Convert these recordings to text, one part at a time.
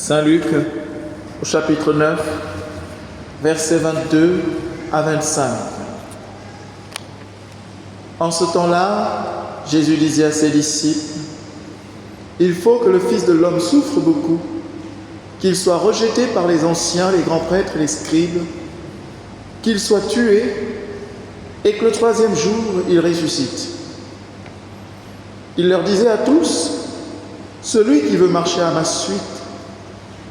Saint Luc, au chapitre 9, versets 22 à 25. En ce temps-là, Jésus disait à ses disciples, « Il faut que le Fils de l'homme souffre beaucoup, qu'il soit rejeté par les anciens, les grands prêtres et les scribes, qu'il soit tué et que le troisième jour, il ressuscite. » Il leur disait à tous, « Celui qui veut marcher à ma suite,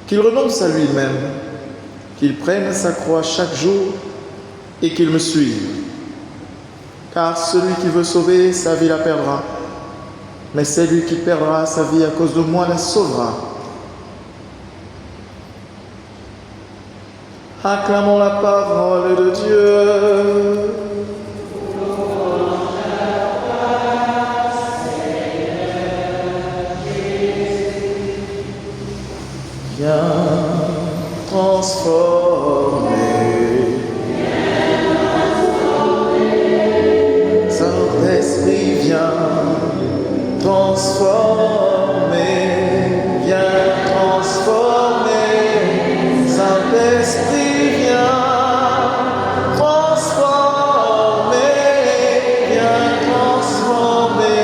qu'il renonce à lui-même, qu'il prenne sa croix chaque jour et qu'il me suive. Car celui qui veut sauver sa vie la perdra, mais celui qui perdra sa vie à cause de moi la sauvera. » Acclamons la parole de Dieu. Viens transformer, Saint-Esprit, viens transformer, viens transformer, Saint-Esprit, viens transformer, viens transformer.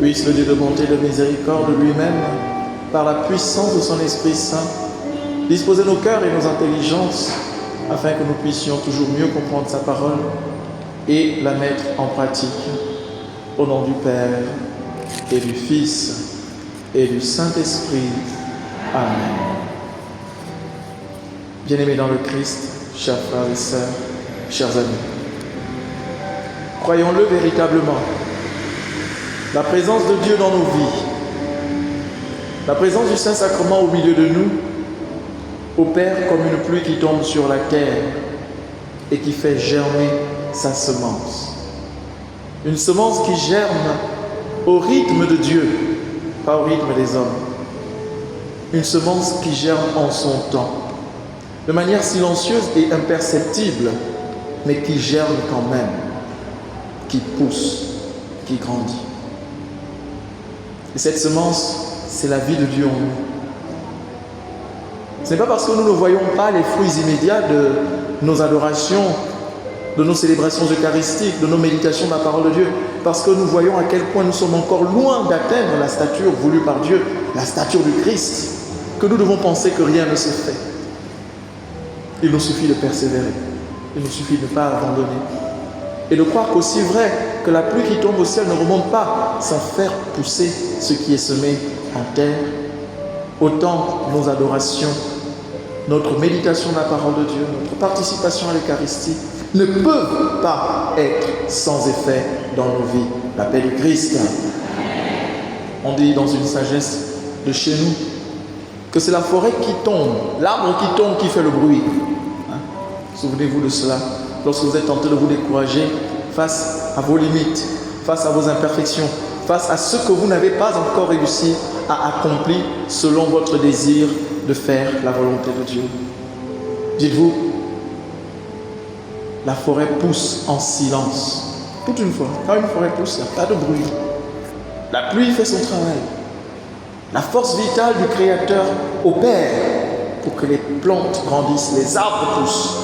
Puisse le Dieu de bonté et de miséricorde lui-même, par la puissance de son Esprit Saint, disposer nos cœurs et nos intelligences afin que nous puissions toujours mieux comprendre sa parole et la mettre en pratique. Au nom du Père et du Fils et du Saint-Esprit. Amen. Bien-aimés dans le Christ, chers frères et sœurs, chers amis, croyons-le véritablement. La présence de Dieu dans nos vies, la présence du Saint-Sacrement au milieu de nous, opère comme une pluie qui tombe sur la terre et qui fait germer sa semence. Une semence qui germe au rythme de Dieu, pas au rythme des hommes. Une semence qui germe en son temps, de manière silencieuse et imperceptible, mais qui germe quand même, qui pousse, qui grandit. Et cette semence, c'est la vie de Dieu en nous. Ce n'est pas parce que nous ne voyons pas les fruits immédiats de nos adorations, de nos célébrations eucharistiques, de nos méditations de la parole de Dieu, parce que nous voyons à quel point nous sommes encore loin d'atteindre la stature voulue par Dieu, la stature du Christ, que nous devons penser que rien ne se fait. Il nous suffit de persévérer, il nous suffit de ne pas abandonner. Et de croire qu'aussi vrai que la pluie qui tombe au ciel ne remonte pas sans faire pousser ce qui est semé en terre, autant nos adorations, notre méditation de la parole de Dieu, notre participation à l'Eucharistie ne peuvent pas être sans effet dans nos vies. La paix du Christ. On dit dans une sagesse de chez nous que c'est la forêt qui tombe, l'arbre qui tombe qui fait le bruit. Souvenez-vous de cela. Lorsque vous êtes tenté de vous décourager face à vos limites, face à vos imperfections, face à ce que vous n'avez pas encore réussi à accomplir selon votre désir de faire la volonté de Dieu. Dites-vous, la forêt pousse en silence. Toute une fois, quand une forêt pousse, il n'y a pas de bruit. La pluie fait son travail. La force vitale du Créateur opère pour que les plantes grandissent, les arbres poussent.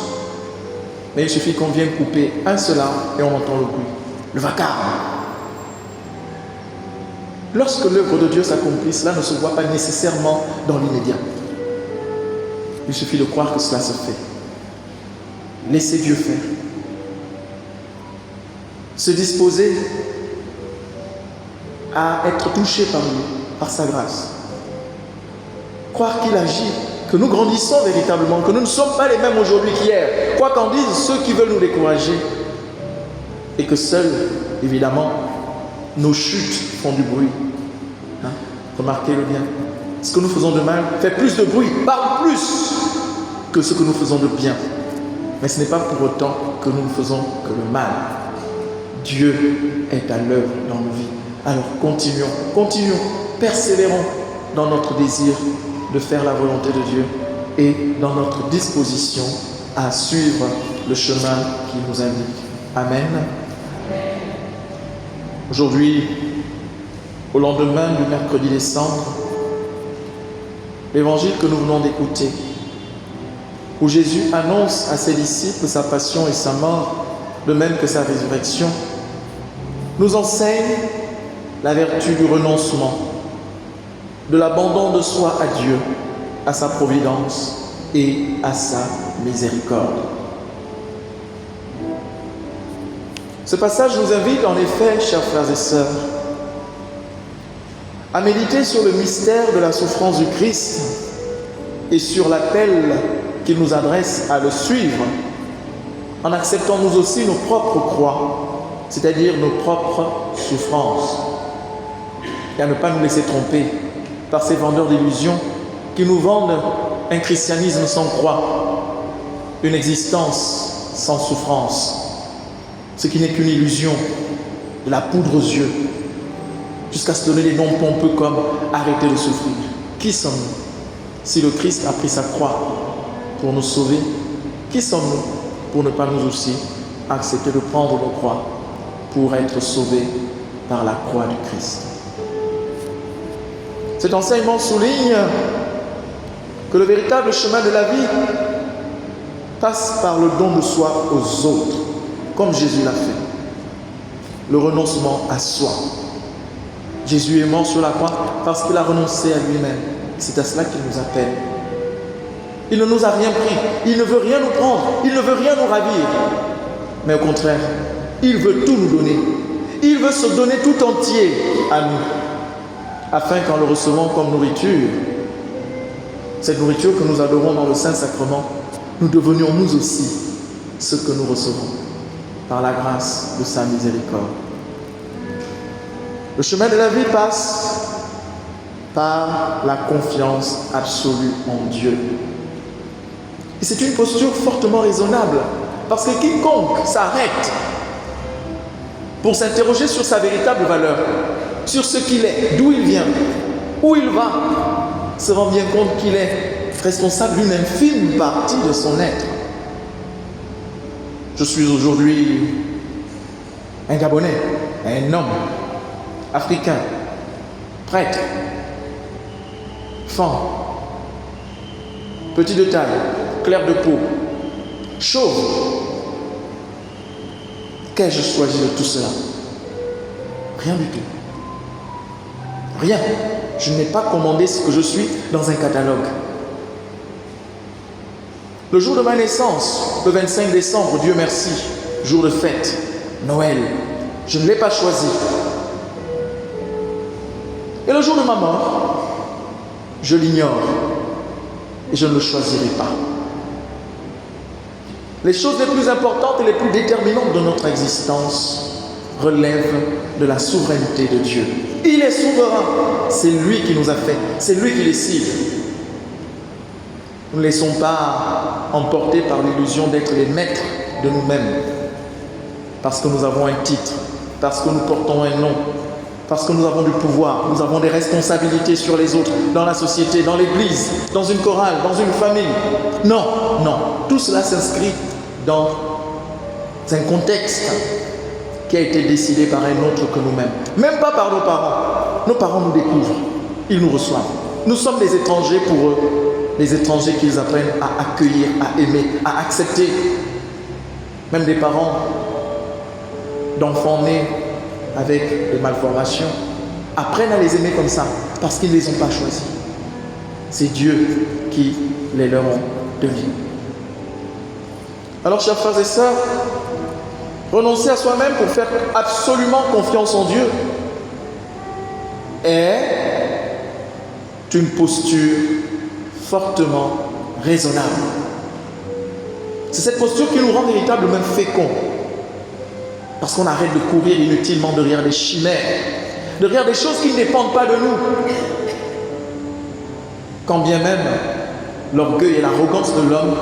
Mais il suffit qu'on vienne couper un seul arbre et on entend le bruit, le vacarme. Lorsque l'œuvre de Dieu s'accomplit, cela ne se voit pas nécessairement dans l'immédiat. Il suffit de croire que cela se fait. Laissez Dieu faire. Se disposer à être touché par lui, par sa grâce. Croire qu'il agit, que nous grandissons véritablement, que nous ne sommes pas les mêmes aujourd'hui qu'hier, quoi qu'en disent ceux qui veulent nous décourager, et que seuls, évidemment, nos chutes font du bruit. Remarquez-le bien. Ce que nous faisons de mal fait plus de bruit, parle plus que ce que nous faisons de bien. Mais ce n'est pas pour autant que nous ne faisons que le mal. Dieu est à l'œuvre dans nos vies. Alors continuons, persévérons dans notre désir de faire la volonté de Dieu et dans notre disposition à suivre le chemin qui nous indique. Amen. Aujourd'hui, au lendemain du mercredi des Cendres, l'évangile que nous venons d'écouter, où Jésus annonce à ses disciples sa passion et sa mort, de même que sa résurrection, nous enseigne la vertu du renoncement, de l'abandon de soi à Dieu, à sa providence et à sa miséricorde. Ce passage nous invite en effet, chers frères et sœurs, à méditer sur le mystère de la souffrance du Christ et sur l'appel qu'il nous adresse à le suivre, en acceptant nous aussi nos propres croix, c'est-à-dire nos propres souffrances, et à ne pas nous laisser tromper par ces vendeurs d'illusions qui nous vendent un christianisme sans croix, une existence sans souffrance, ce qui n'est qu'une illusion, de la poudre aux yeux, jusqu'à se donner des noms pompeux comme « arrêtez de souffrir ». Qui sommes-nous? Si le Christ a pris sa croix pour nous sauver, qui sommes-nous pour ne pas nous aussi accepter de prendre nos croix pour être sauvés par la croix du Christ? Cet enseignement souligne que le véritable chemin de la vie passe par le don de soi aux autres, comme Jésus l'a fait. Le renoncement à soi. Jésus est mort sur la croix parce qu'il a renoncé à lui-même. C'est à cela qu'il nous appelle. Il ne nous a rien pris, il ne veut rien nous prendre, il ne veut rien nous ravir. Mais au contraire, il veut tout nous donner. Il veut se donner tout entier à nous, afin qu'en le recevant comme nourriture, cette nourriture que nous adorons dans le Saint-Sacrement, nous devenions nous aussi ce que nous recevons par la grâce de sa miséricorde. Le chemin de la vie passe par la confiance absolue en Dieu. Et c'est une posture fortement raisonnable, parce que quiconque s'arrête pour s'interroger sur sa véritable valeur, sur ce qu'il est, d'où il vient, où il va, se rend bien compte qu'il est responsable d'une infime partie de son être. Je suis aujourd'hui un Gabonais, un homme africain, prêtre, fin, petit de taille, clair de peau, chauve. Qu'ai-je choisi de tout cela? Rien du tout. Rien. Je n'ai pas commandé ce que je suis dans un catalogue. Le jour de ma naissance, le 25 décembre, Dieu merci, jour de fête, Noël, je ne l'ai pas choisi. Et le jour de ma mort, je l'ignore et je ne le choisirai pas. Les choses les plus importantes et les plus déterminantes de notre existence relèvent de la souveraineté de Dieu. Il est souverain, c'est lui qui nous a fait, c'est lui qui décide. Nous ne laissons pas emporter par l'illusion d'être les maîtres de nous-mêmes, parce que nous avons un titre, parce que nous portons un nom, parce que nous avons du pouvoir, nous avons des responsabilités sur les autres, dans la société, dans l'église, dans une chorale, dans une famille. Non, non, tout cela s'inscrit dans un contexte qui a été décidé par un autre que nous-mêmes. Même pas par nos parents. Nos parents nous découvrent, ils nous reçoivent. Nous sommes des étrangers pour eux, des étrangers qu'ils apprennent à accueillir, à aimer, à accepter. Même des parents d'enfants nés avec des malformations apprennent à les aimer comme ça, parce qu'ils ne les ont pas choisis. C'est Dieu qui les leur ont donnés. Alors, chers frères et sœurs, renoncer à soi-même pour faire absolument confiance en Dieu est une posture fortement raisonnable. C'est cette posture qui nous rend véritablement féconds. Parce qu'on arrête de courir inutilement derrière des chimères, derrière des choses qui ne dépendent pas de nous. Quand bien même l'orgueil et l'arrogance de l'homme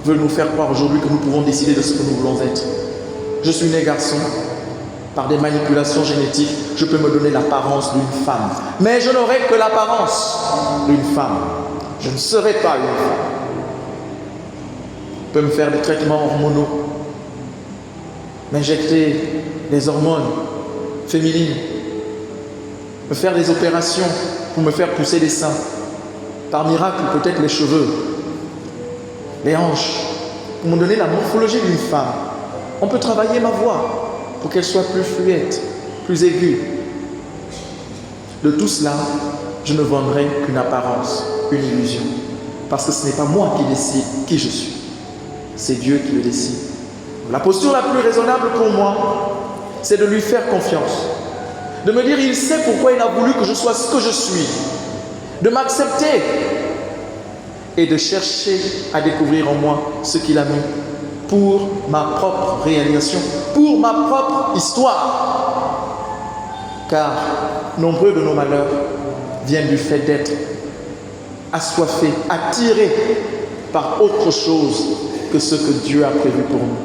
veulent nous faire croire aujourd'hui que nous pouvons décider de ce que nous voulons être. Je suis né garçon, par des manipulations génétiques, je peux me donner l'apparence d'une femme. Mais je n'aurai que l'apparence d'une femme. Je ne serai pas une femme. peut me faire des traitements hormonaux, m'injecter des hormones féminines, me faire des opérations pour me faire pousser des seins. Par miracle, peut-être les cheveux, les hanches, pour me donner la morphologie d'une femme. On peut travailler ma voix pour qu'elle soit plus fluette, plus aiguë. De tout cela, je ne vendrai qu'une apparence, une illusion. Parce que ce n'est pas moi qui décide qui je suis. C'est Dieu qui le décide. La posture la plus raisonnable pour moi, c'est de lui faire confiance. De me dire, il sait pourquoi il a voulu que je sois ce que je suis. De m'accepter et de chercher à découvrir en moi ce qu'il a mis pour ma propre réalisation, pour ma propre histoire. Car nombreux de nos malheurs viennent du fait d'être assoiffés, attirés par autre chose que ce que Dieu a prévu pour nous.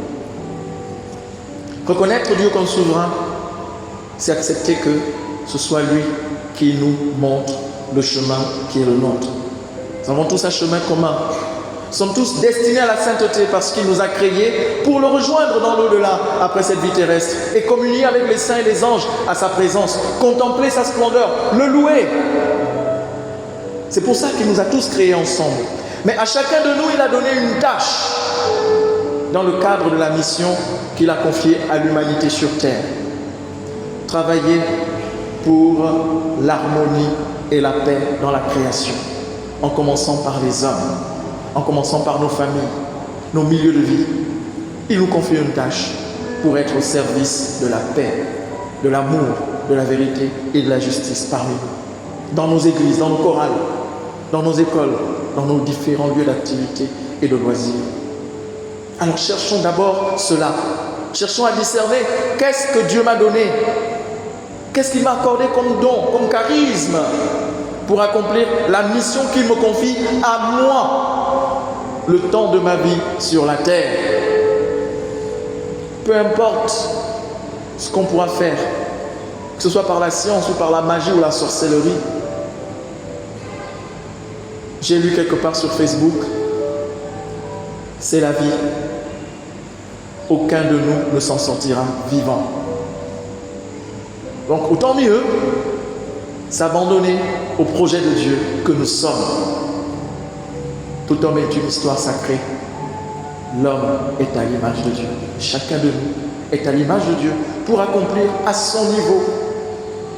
Reconnaître Dieu comme souverain, c'est accepter que ce soit lui qui nous montre le chemin qui est le nôtre. Nous avons tous un chemin commun. Nous sommes tous destinés à la sainteté parce qu'il nous a créés pour le rejoindre dans l'au-delà après cette vie terrestre et communier avec les saints et les anges à sa présence, contempler sa splendeur, le louer. C'est pour ça qu'il nous a tous créés ensemble. Mais à chacun de nous, il a donné une tâche dans le cadre de la mission qu'il a confiée à l'humanité sur terre. Travailler pour l'harmonie et la paix dans la création, en commençant par les hommes, en commençant par nos familles, nos milieux de vie. Il nous confie une tâche pour être au service de la paix, de l'amour, de la vérité et de la justice parmi nous, dans nos églises, dans nos chorales, dans nos écoles, dans nos différents lieux d'activité et de loisirs. Alors cherchons d'abord cela. Cherchons à discerner qu'est-ce que Dieu m'a donné, qu'est-ce qu'il m'a accordé comme don, comme charisme, pour accomplir la mission qu'il me confie à moi, le temps de ma vie sur la terre. Peu importe ce qu'on pourra faire, que ce soit par la science ou par la magie ou la sorcellerie. J'ai lu quelque part sur Facebook, c'est la vie. Aucun de nous ne s'en sortira vivant. Donc autant mieux s'abandonner au projet de Dieu que nous sommes. Tout homme est une histoire sacrée. L'homme est à l'image de Dieu. Chacun de nous est à l'image de Dieu pour accomplir à son niveau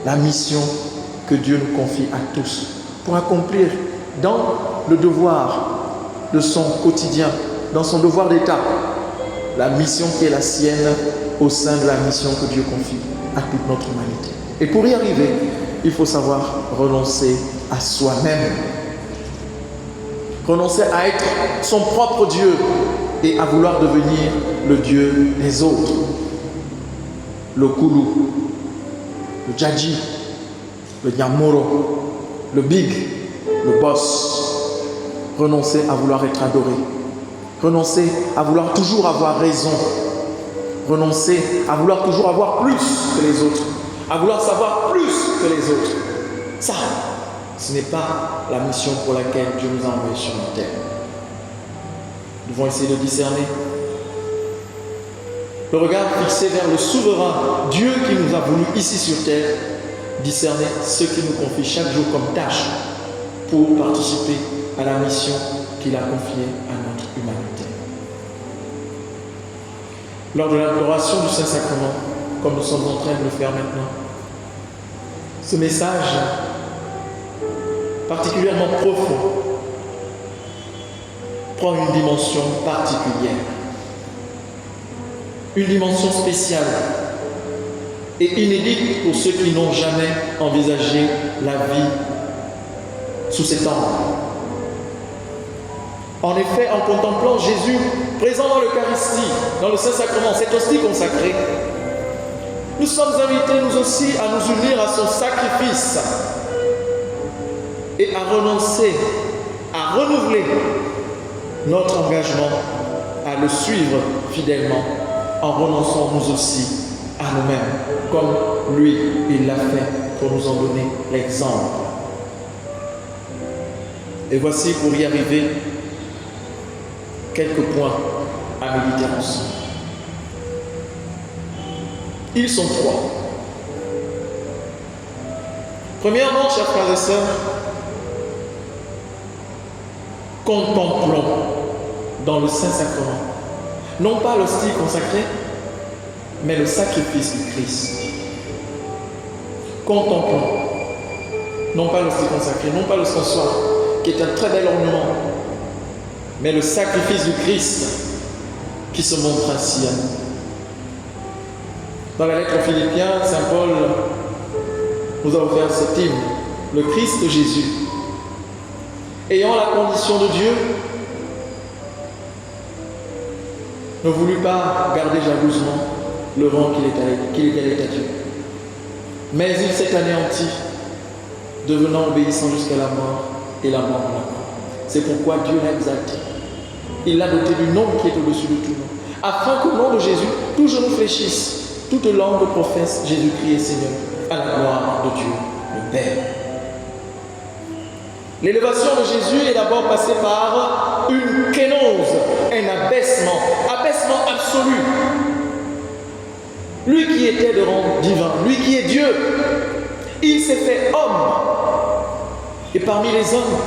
la mission que Dieu nous confie à tous. Pour accomplir dans le devoir de son quotidien, dans son devoir d'État, la mission qui est la sienne au sein de la mission que Dieu confie à toute notre humanité. Et pour y arriver, il faut savoir renoncer à soi-même. Renoncer à être son propre Dieu et à vouloir devenir le Dieu des autres. Le Koulou, le Djadji, le Nyamoro, le Big, le Boss. Renoncer à vouloir être adoré. Renoncer à vouloir toujours avoir raison. Renoncer à vouloir toujours avoir plus que les autres. À vouloir savoir plus que les autres. Ça, ce n'est pas la mission pour laquelle Dieu nous a envoyés sur la terre. Nous devons essayer de discerner. Le regard fixé vers le souverain Dieu qui nous a voulu ici sur terre, discerner ce qu'il nous confie chaque jour comme tâche pour participer à la mission qu'il a confiée à notre humanité. Lors de l'adoration du Saint-Sacrement, comme nous sommes en train de le faire maintenant, ce message particulièrement profond prend une dimension particulière, une dimension spéciale et inédite pour ceux qui n'ont jamais envisagé la vie sous cet angle. En effet, en contemplant Jésus présent dans l'Eucharistie, dans le Saint-Sacrement, cette hostie consacrée, nous sommes invités nous aussi à nous unir à son sacrifice et à renoncer, à renouveler notre engagement à le suivre fidèlement en renonçant nous aussi à nous-mêmes, comme lui, il l'a fait pour nous en donner l'exemple. Et voici, pour y arriver, quelques points à méditer ensemble. Ils sont trois. Premièrement, chers frères et sœurs, contemplons dans le Saint-Sacrement, non pas l'hostie consacrée, mais le sacrifice du Christ. Contemplons, non pas l'hostie consacrée, non pas le censoir, qui est un très bel ornement, mais le sacrifice du Christ qui se montre ainsi à nous. Dans la lettre aux Philippiens, Saint Paul nous a offert cet hymne, le Christ Jésus, ayant la condition de Dieu, ne voulut pas garder jalousement le rang qu'il égalait à Dieu. Mais il s'est anéanti, devenant obéissant jusqu'à la mort et la mort de la croix. C'est pourquoi Dieu l'a exalté. Il l'a doté du nom qui est au-dessus de tout nom, afin qu'au nom de Jésus, tout genou fléchisse, toute langue professe Jésus-Christ est Seigneur, à la gloire de Dieu, le Père. L'élévation de Jésus est d'abord passée par une kénose, un abaissement absolu. Lui qui était de rang divin, lui qui est Dieu, il s'est fait homme. Et parmi les hommes,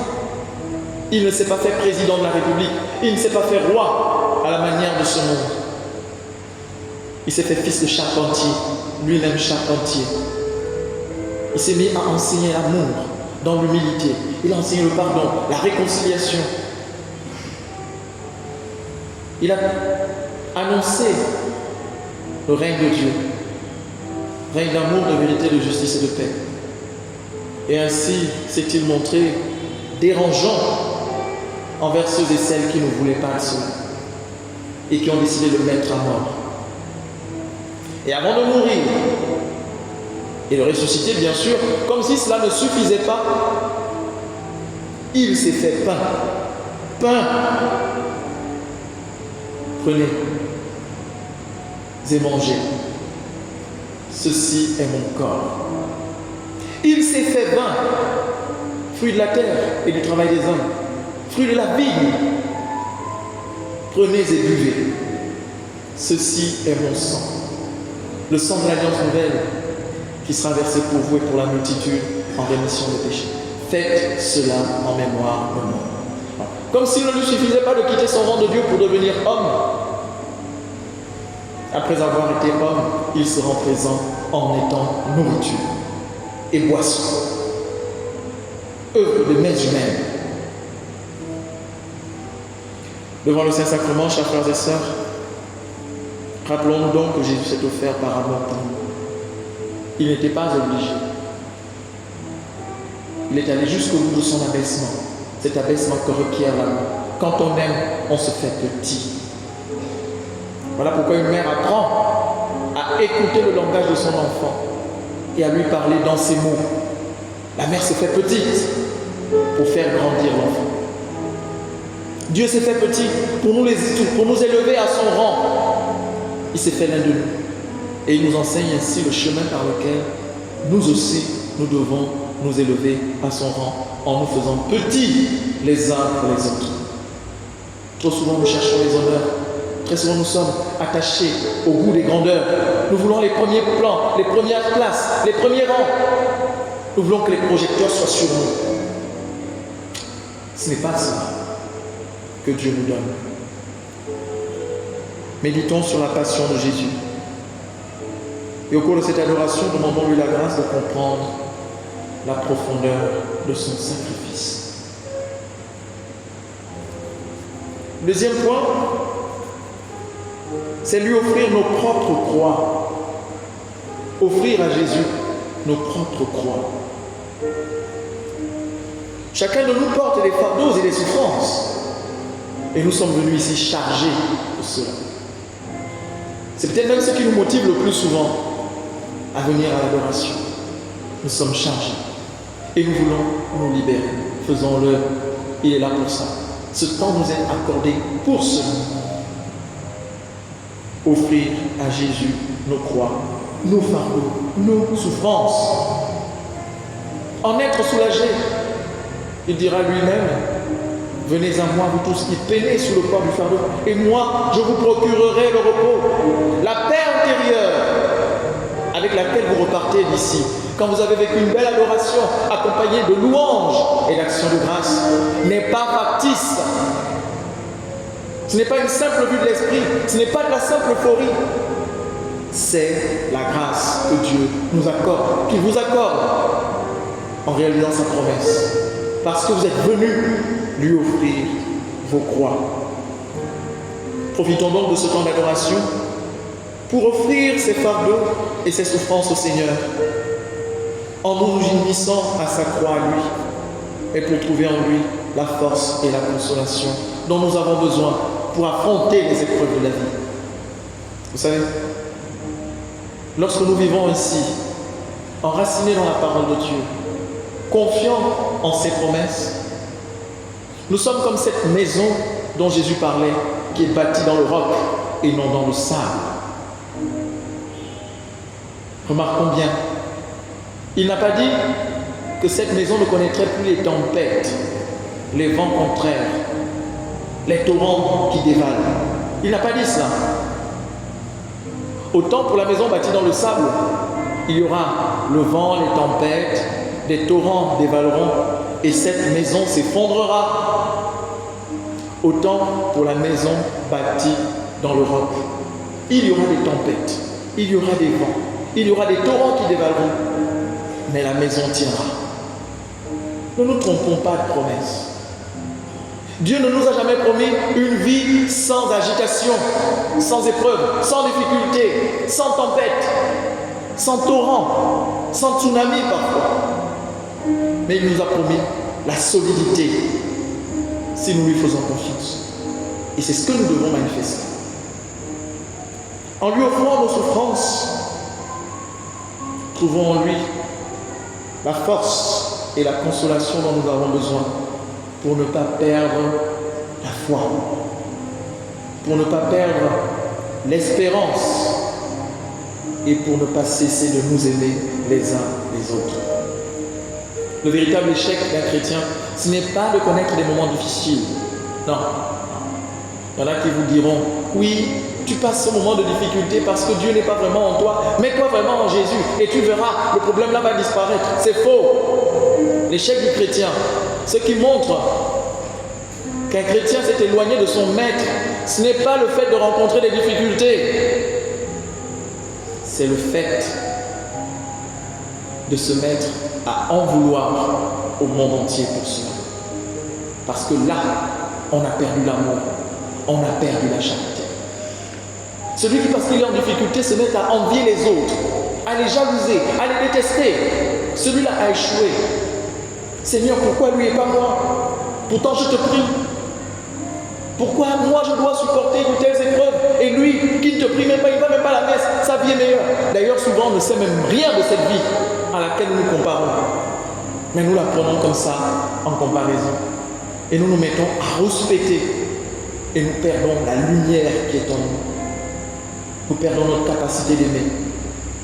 il ne s'est pas fait président de la République, il ne s'est pas fait roi à la manière de ce monde. Il s'est fait fils de charpentier, lui-même charpentier. Il s'est mis à enseigner l'amour dans l'humilité. Il a enseigné le pardon, la réconciliation. Il a annoncé le règne de Dieu, règne d'amour, de vérité, de justice et de paix. Et ainsi s'est-il montré dérangeant envers ceux et celles qui ne voulaient pas de cela et qui ont décidé de le mettre à mort. Et avant de mourir et de ressusciter, bien sûr, comme si cela ne suffisait pas, il s'est fait pain. Pain. Prenez et mangez. Ceci est mon corps. Il s'est fait vin, fruit de la terre et du travail des hommes, fruit de la vigne. Prenez et buvez. Ceci est mon sang. Le sang de l'alliance nouvelle qui sera versé pour vous et pour la multitude en rémission des péchés. Faites cela en mémoire de moi. Comme s'il ne lui suffisait pas de quitter son rang de Dieu pour devenir homme. Après avoir été homme, il se rend présent en étant nourriture et boisson. Œuvre de mains humaines. Devant le Saint-Sacrement, chers frères et sœurs, rappelons-nous donc que Jésus s'est offert par amour pour nous. Il n'était pas obligé. Il est allé jusqu'au bout de son abaissement. Cet abaissement que requiert l'amour. Quand on aime, on se fait petit. Voilà pourquoi une mère apprend à écouter le langage de son enfant et à lui parler dans ses mots. La mère se fait petite pour faire grandir l'enfant. Dieu s'est fait petit pour nous élever à son rang. Il s'est fait l'un de nous. Et il nous enseigne ainsi le chemin par lequel nous aussi, nous devons nous élever à son rang en nous faisant petits les uns pour les autres. Trop souvent, nous cherchons les honneurs. Très souvent, nous sommes attachés au goût des grandeurs. Nous voulons les premiers plans, les premières places, les premiers rangs. Nous voulons que les projecteurs soient sur nous. Ce n'est pas ça que Dieu nous donne. Méditons sur la passion de Jésus. Et au cours de cette adoration, demandons-lui la grâce de comprendre la profondeur de son sacrifice. Deuxième point, c'est lui offrir nos propres croix. Offrir à Jésus nos propres croix. Chacun de nous porte des fardeaux et des souffrances. Et nous sommes venus ici chargés de cela. C'est peut-être même ce qui nous motive le plus souvent à venir à l'adoration. Nous sommes chargés. Et nous voulons nous libérer. Faisons-le. Il est là pour ça. Ce temps nous est accordé pour cela. Offrir à Jésus nos croix, nos fardeaux, nos souffrances. En être soulagé. Il dira lui-même, Venez à moi, vous tous qui peinez sous le poids du fardeau, et moi, je vous procurerai le repos. La paix intérieure avec laquelle vous repartez d'ici, quand vous avez vécu une belle adoration accompagnée de louanges et d'actions de grâce, n'est pas factice. Ce n'est pas une simple vue de l'esprit, ce n'est pas de la simple euphorie. C'est la grâce que Dieu nous accorde, qu'il vous accorde en réalisant sa promesse. Parce que vous êtes venus lui offrir vos croix. Profitons donc de ce temps d'adoration pour offrir ses fardeaux et ses souffrances au Seigneur, en nous unissant à sa croix à lui, et pour trouver en lui la force et la consolation dont nous avons besoin pour affronter les épreuves de la vie. Vous savez, lorsque nous vivons ainsi, enracinés dans la parole de Dieu, confiants en ses promesses, nous sommes comme cette maison dont Jésus parlait, qui est bâtie dans le roc et non dans le sable. Remarquons bien, il n'a pas dit que cette maison ne connaîtrait plus les tempêtes, les vents contraires, les torrents qui dévalent. Il n'a pas dit cela. Autant pour la maison bâtie dans le sable, il y aura le vent, les tempêtes, des torrents dévaleront et cette maison s'effondrera. Autant pour la maison bâtie dans le roc, il y aura des tempêtes, il y aura des vents, il y aura des torrents qui dévaleront, mais la maison tiendra. Ne nous trompons pas de promesse. Dieu ne nous a jamais promis une vie sans agitation, sans épreuve, sans difficulté, sans tempête, sans torrent, sans tsunami parfois. Mais il nous a promis la solidité si nous lui faisons confiance. Et c'est ce que nous devons manifester. En lui offrant nos souffrances, trouvons en lui la force et la consolation dont nous avons besoin pour ne pas perdre la foi, pour ne pas perdre l'espérance et pour ne pas cesser de nous aimer les uns les autres. Le véritable échec d'un chrétien, ce n'est pas de connaître des moments difficiles. Non. Il y en a qui vous diront, oui, tu passes ce moment de difficulté parce que Dieu n'est pas vraiment en toi. Mets-toi vraiment en Jésus et tu verras, le problème là va disparaître. C'est faux. L'échec du chrétien, ce qui montre qu'un chrétien s'est éloigné de son maître, ce n'est pas le fait de rencontrer des difficultés. C'est le fait de se mettre à en vouloir au monde entier pour cela. Parce que là, on a perdu l'amour, on a perdu la charité. Celui qui, parce qu'il est en difficulté, se met à envier les autres, à les jalouser, à les détester, celui-là a échoué. Seigneur, pourquoi lui et pas moi? Pourtant je te prie. Pourquoi moi je dois supporter de telles épreuves et lui qui ne te prie même pas, il ne va même pas à la messe, sa vie est meilleure. D'ailleurs souvent on ne sait même rien de cette vie à laquelle nous nous comparons. Mais nous la prenons comme ça en comparaison. Et nous nous mettons à rouspéter et nous perdons la lumière qui est en nous. Nous perdons notre capacité d'aimer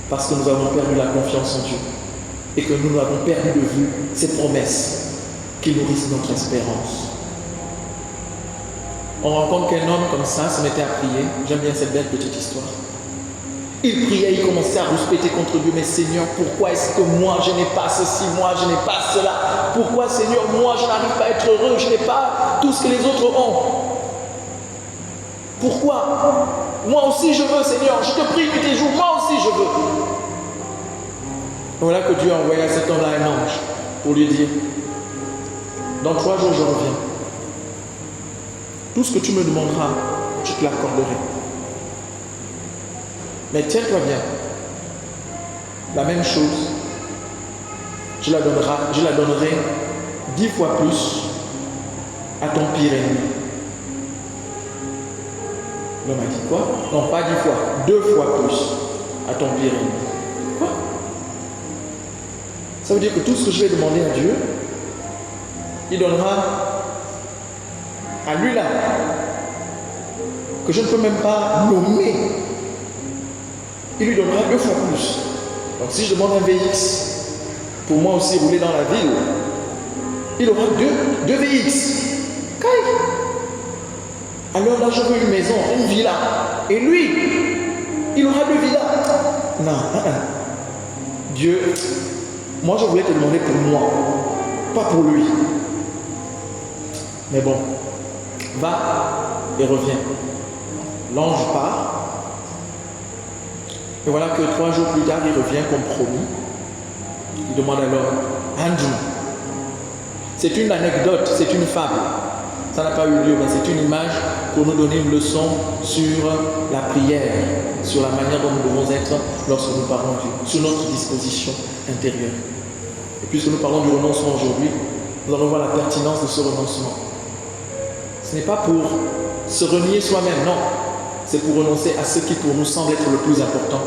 parce que nous avons perdu la confiance en Dieu et que nous avons perdu de vue ces promesses qui nourrissent notre espérance. On rencontre qu'un homme comme ça se mettait à prier. J'aime bien cette belle petite histoire. Il priait, il commençait à rouspéter contre Dieu. Mais Seigneur, pourquoi est-ce que moi je n'ai pas ceci, moi je n'ai pas cela? Pourquoi Seigneur, moi je n'arrive pas à être heureux, je n'ai pas tout ce que les autres ont? Pourquoi? Moi aussi je veux, Seigneur, je te prie nuit et jour, moi aussi je veux. Voilà que Dieu a envoyé à cet homme-là un ange pour lui dire, dans 3 jours je reviens. Tout ce que tu me demanderas, je te l'accorderai. Mais tiens-toi bien, la même chose, je la donnerai 10 fois plus à ton pire ennemi. L'homme a dit quoi? Non, pas 10 fois, 2 fois plus à ton pire ennemi. Quoi? Ça veut dire que tout ce que je vais demander à Dieu, il donnera à lui là, que je ne peux même pas nommer, il lui donnera 2 fois plus. Donc si je demande un VX, pour moi aussi rouler dans la ville, il aura 2 VX. Alors là, je veux une maison, une villa. Et lui, il aura 2 villas. Non, Dieu, moi je voulais te demander pour moi, pas pour lui. Mais bon, va et reviens. L'ange part. Et voilà que 3 jours plus tard, il revient comme promis. Il demande alors, Andrew. C'est une anecdote, c'est une fable. Ça n'a pas eu lieu, mais c'est une image pour nous donner une leçon sur la prière, sur la manière dont nous devons être lorsque nous parlons de Dieu, sur notre disposition intérieure. Et puisque nous parlons du renoncement aujourd'hui, nous allons voir la pertinence de ce renoncement. Ce n'est pas pour se renier soi-même, non. C'est pour renoncer à ce qui pour nous semble être le plus important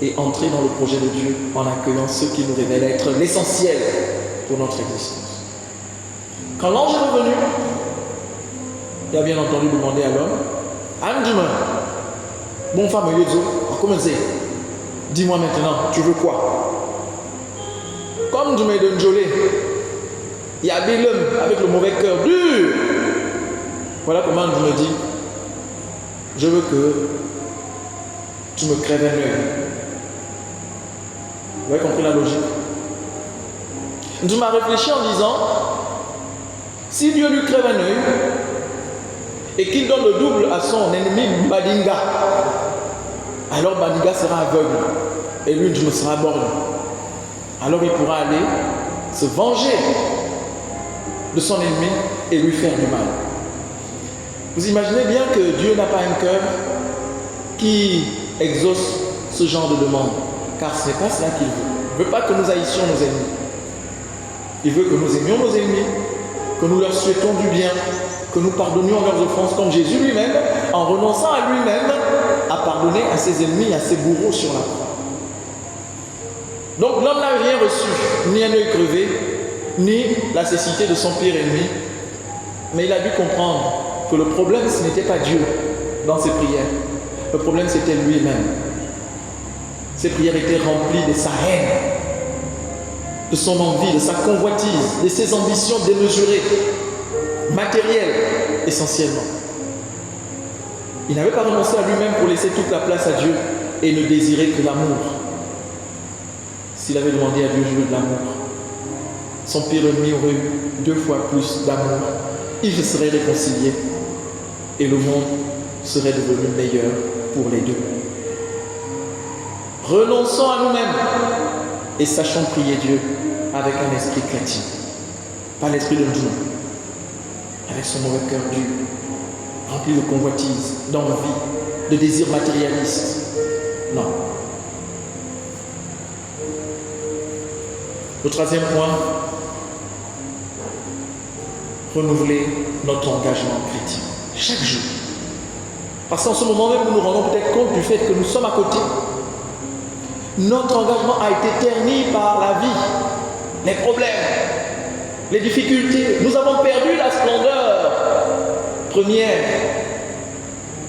et entrer dans le projet de Dieu en accueillant ce qui nous révèle être l'essentiel pour notre existence. Quand l'ange est revenu, il a bien entendu demander à l'homme, Andrew, bon femme Yozo, comment c'est? Dis-moi maintenant, tu veux quoi? Comme tu m'as donné, il y a Bélum avec le mauvais cœur dur. Voilà comment Dieu me dit, je veux que tu me crèves un œil. Vous avez compris la logique? Tu m'as réfléchi en disant, si Dieu lui crève un œil et qu'il donne le double à son ennemi Badinga, alors Badinga sera aveugle et lui, Dieu sera borgne. Alors il pourra aller se venger de son ennemi et lui faire du mal. Vous imaginez bien que Dieu n'a pas un cœur qui exauce ce genre de demande, car ce n'est pas cela qu'il veut. Il ne veut pas que nous haïssions nos ennemis. Il veut que nous aimions nos ennemis, que nous leur souhaitons du bien, que nous pardonnions leurs offenses, comme Jésus lui-même, en renonçant à lui-même, a pardonné à ses ennemis, à ses bourreaux sur la croix. Donc l'homme n'a rien reçu, ni un œil crevé, ni la cécité de son pire ennemi, mais il a dû comprendre que le problème, ce n'était pas Dieu dans ses prières. Le problème, c'était lui-même. Ses prières étaient remplies de sa haine, de son envie, de sa convoitise, de ses ambitions démesurées, matérielles essentiellement. Il n'avait pas renoncé à lui-même pour laisser toute la place à Dieu et ne désirer que l'amour. S'il avait demandé à Dieu, je veux de l'amour, son pire ennemi aurait eu 2 fois plus d'amour. Il se serait réconcilié et le monde serait devenu meilleur pour les deux. Renonçons à nous-mêmes et sachons prier Dieu avec un esprit chrétien, pas l'esprit de Dieu, avec son mauvais cœur dur, rempli de convoitise, d'envie, de désirs matérialistes. Non. Le 3e point, renouveler notre engagement chrétien chaque jour. Parce qu'en ce moment même, nous nous rendons peut-être compte du fait que nous sommes à côté. Notre engagement a été terni par la vie, les problèmes, les difficultés. Nous avons perdu la splendeur première,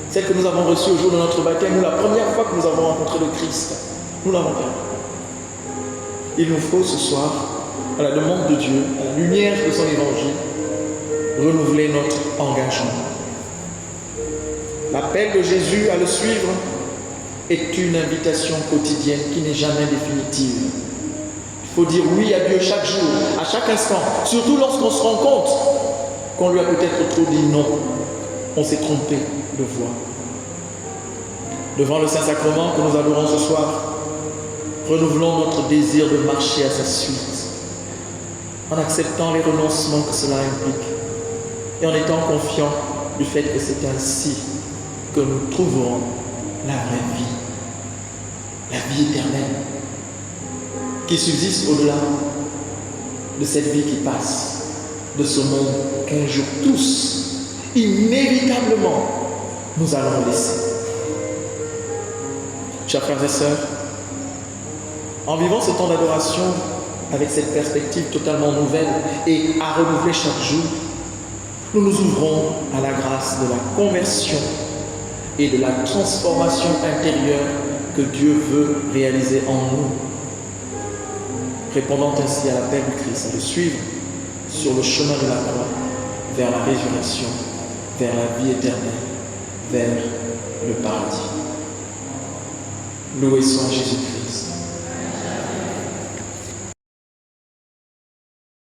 celle que nous avons reçue au jour de notre baptême, ou la première fois que nous avons rencontré le Christ. Nous l'avons perdu. Il nous faut ce soir, à la demande de Dieu, à la lumière de son évangile, renouveler notre engagement. L'appel de Jésus à le suivre est une invitation quotidienne qui n'est jamais définitive. Il faut dire oui à Dieu chaque jour, à chaque instant, surtout lorsqu'on se rend compte qu'on lui a peut-être trop dit non. On s'est trompé de voie. Devant le Saint-Sacrement que nous adorons ce soir, renouvelons notre désir de marcher à sa suite, en acceptant les renoncements que cela implique et en étant confiants du fait que c'est ainsi que nous trouverons la vraie vie, la vie éternelle, qui subsiste au-delà de cette vie qui passe, de ce monde qu'un jour tous, inévitablement, nous allons laisser. Chers frères et sœurs, en vivant ce temps d'adoration avec cette perspective totalement nouvelle et à renouveler chaque jour, nous nous ouvrons à la grâce de la conversion et de la transformation intérieure que Dieu veut réaliser en nous, répondant ainsi à l'appel du Christ à le suivre sur le chemin de la croix vers la résurrection vers la vie éternelle, vers le paradis. Loué soit Jésus-Christ.